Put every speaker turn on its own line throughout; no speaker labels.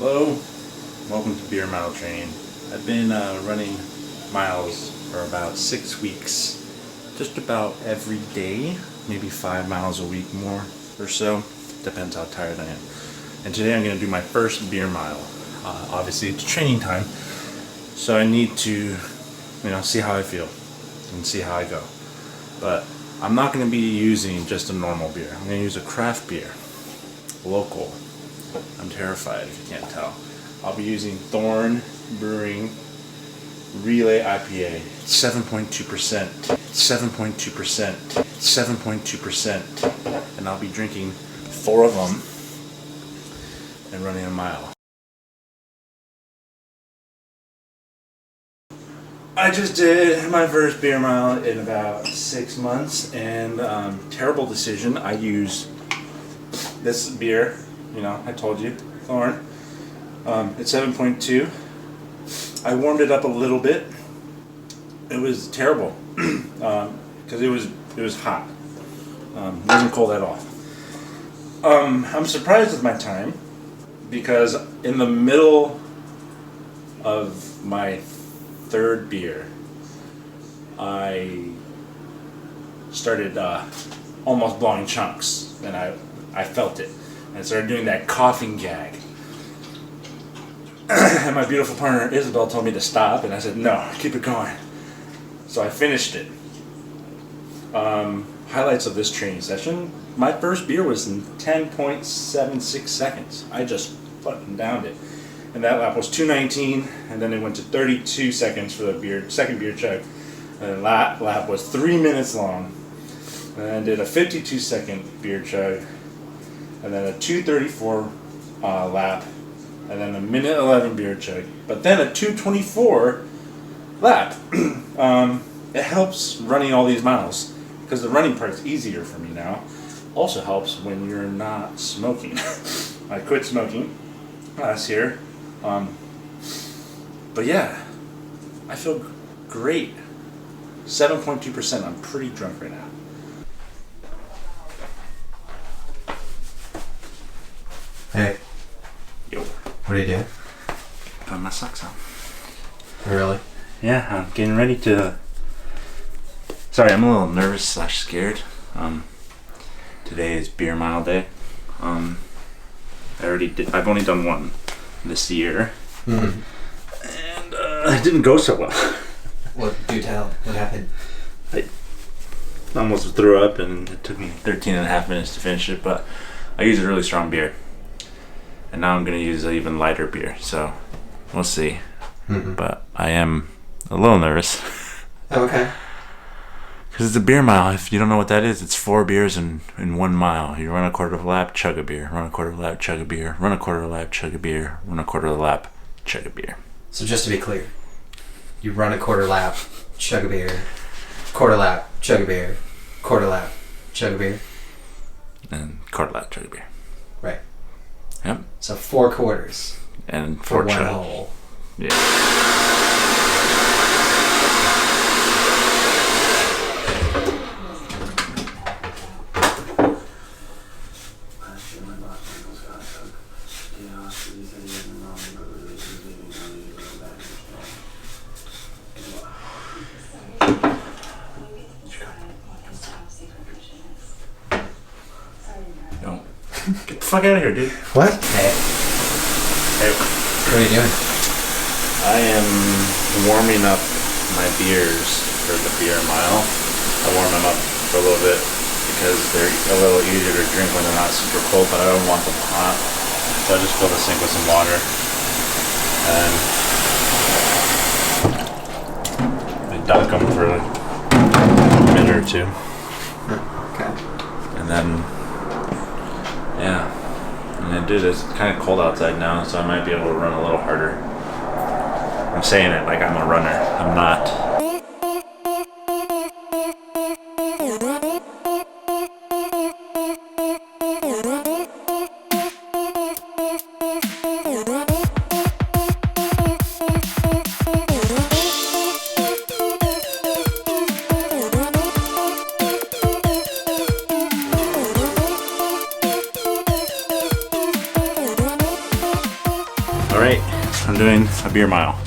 Hello, welcome to Beer Mile Training. I've been running miles for about 6 weeks, just about every day, maybe 5 miles a week more or so, depends how tired I am. And today I'm going to do my first beer mile. Obviously it's training time, so I need to, see how I feel and see how I go. But I'm not going to be using just a normal beer. I'm going to use a craft beer, local. I'm terrified if you can't tell. I'll be using Thorn Brewing Relay IPA. 7.2%, 7.2%, 7.2%. And I'll be drinking 4 of them and running a mile. I just did my first beer mile in about 6 months, and terrible decision. I use this beer, I told you, Thorn. It's 7.2. I warmed it up a little bit. It was terrible because it was hot. It wasn't cold at all. I'm surprised with my time because in the middle of my third beer, I started almost blowing chunks, and I felt it. And I started doing that coughing gag. And my beautiful partner Isabel told me to stop, and I said, no, keep it going. So I finished it. Highlights of this training session. My first beer was in 10.76 seconds. I just fucking downed it. And that lap was 2:19, and then it went to 32 seconds for the second beer chug. And that lap was 3 minutes long. And I did a 52-second beer chug, and then a 2:34 lap, and then a 1:11 beer chug, but then a 2:24 lap. It helps running all these miles because the running part's easier for me now. Also helps when you're not smoking. I quit smoking last year. But yeah, I feel great. 7.2%. I'm pretty drunk right now.
Hey.
Yo.
What are you doing?
Put my socks on.
Really?
Yeah, I'm getting ready to. Sorry, I'm a little nervous / scared. Today is beer mile day. I've only done one this year.
Mm-hmm.
And it didn't go so well.
What? Do tell. What happened?
I almost threw up, and it took me 13 and a half minutes to finish it, but I used a really strong beer. And now I'm going to use an even lighter beer, so we'll see.
Mm-hmm.
But I am a little nervous.
Okay.
Because it's a beer mile. If you don't know what that is, it's 4 beers in 1 mile. You run a quarter of a lap, chug a beer. Run a quarter of a lap, chug a beer. Run a quarter of a lap, chug a beer. Run a quarter of a lap, chug a beer.
So just to be clear, you run a quarter lap, chug a beer, quarter lap, chug a beer, quarter lap, chug a beer.
And quarter lap, chug a beer.
Right.
Yep.
So 4 quarters.
And
for
4
one
chug.
hole.
Yeah. Don't. Get the fuck out of here, dude.
What? Hey.
Hey.
What are you doing?
I am warming up my beers for the beer mile. I warm them up for a little bit because they're a little easier to drink when they're not super cold, but I don't want them hot. So I just fill the sink with some water. And I dunk them for a minute or 2.
Okay.
And then, yeah. And I did. It's kind of cold outside now, so I might be able to run a little harder. I'm saying it like I'm a runner. I'm not. I'm doing a beer mile.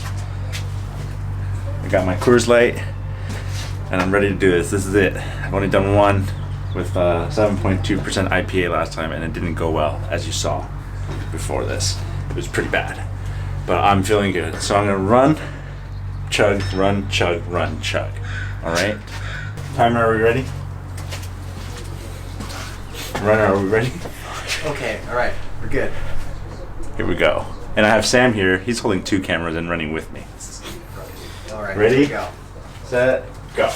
I got my Coors Light, and I'm ready to do this. This is it. I've only done one with 7.2% IPA last time, and it didn't go well, as you saw before this. It was pretty bad, but I'm feeling good. So I'm gonna run, chug, run, chug, run, chug. All right. Timer, are we ready? Runner, are we ready?
Okay, alright, we're good.
Here we go. And I have Sam here. He's holding 2 cameras and running with me.
Alright,
Ready?
here we go.
Set, go.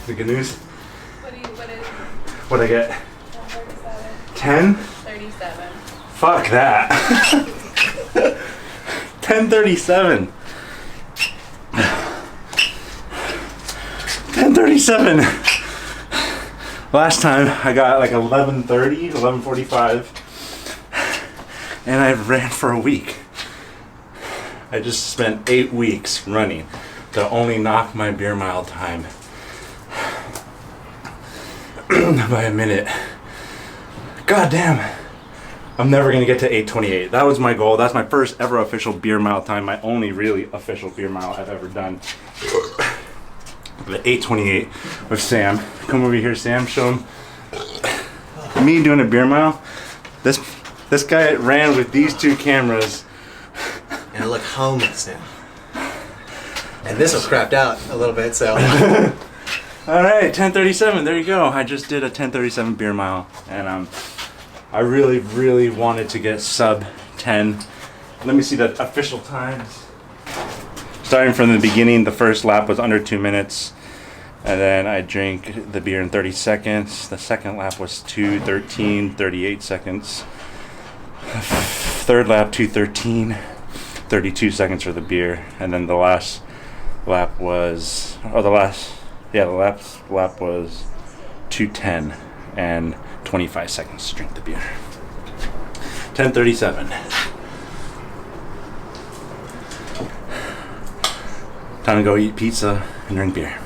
The good news? What'd I get? 10?
37.
Fuck that. 10:37. 10:37. Last time I got like 11:30, 11:45. and I ran for a week. I just spent 8 weeks running to only knock my beer mile time by a minute. God damn. I'm never gonna get to 8:28. That was my goal. That's my first ever official beer mile time. My only really official beer mile I've ever done. But 8:28 with Sam. Come over here, Sam. Show him me doing a beer mile. This guy ran with these 2 cameras.
And I look homeless now. And this was crapped out a little bit, so.
All right, 10:37. There you go. I just did a 10:37 beer mile, and I really, really wanted to get sub 10. Let me see the official times. Starting from the beginning, the first lap was under 2 minutes, and then I drank the beer in 30 seconds. The second lap was 2:13, 38 seconds. Third lap, 2:13. 32 seconds for the beer, and then the last lap was, the last lap was 2:10 and 25 seconds to drink the beer. 10:37. Time to go eat pizza and drink beer.